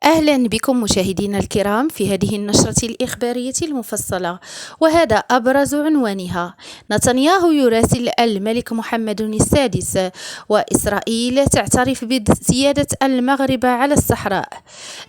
أهلا بكم مشاهدينا الكرام في هذه النشرة الإخبارية المفصلة، وهذا أبرز عنوانها: نتنياهو يراسل الملك محمد السادس، وإسرائيل تعترف بزيادة المغرب على الصحراء.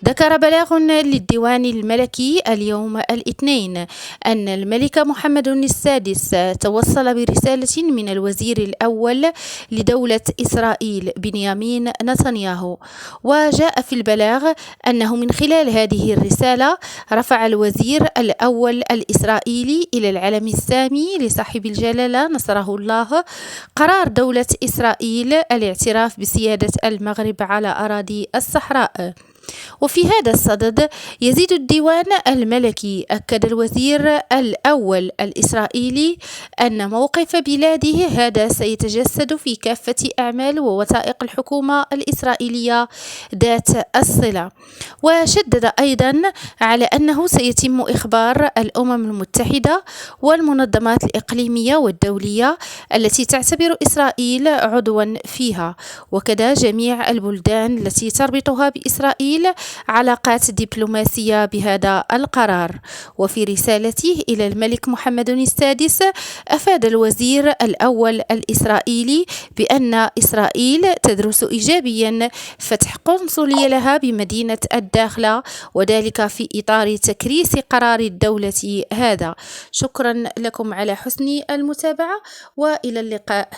ذكر بلاغ للديوان الملكي اليوم الاثنين أن الملك محمد السادس توصل برسالة من الوزير الأول لدولة إسرائيل بنيامين نتنياهو، وجاء في البلاغ أنه من خلال هذه الرسالة رفع الوزير الأول الإسرائيلي إلى العلم السامي لصاحب الجلالة نصره الله قرار دولة إسرائيل الاعتراف بسيادة المغرب على أراضي الصحراء. وفي هذا الصدد يزيد الديوان الملكي: أكد الوزير الأول الإسرائيلي أن موقف بلاده هذا سيتجسد في كافة أعمال ووثائق الحكومة الإسرائيلية ذات الصلة، وشدد أيضا على أنه سيتم إخبار الأمم المتحدة والمنظمات الإقليمية والدولية التي تعتبر إسرائيل عضوا فيها، وكذا جميع البلدان التي تربطها بإسرائيل علاقات دبلوماسية بهذا القرار. وفي رسالته إلى الملك محمد السادس أفاد الوزير الأول الإسرائيلي بأن إسرائيل تدرس إيجابيا فتح قنصلية لها بمدينة الداخلة، وذلك في إطار تكريس قرار الدولة هذا. شكرا لكم على حسن المتابعة، وإلى اللقاء.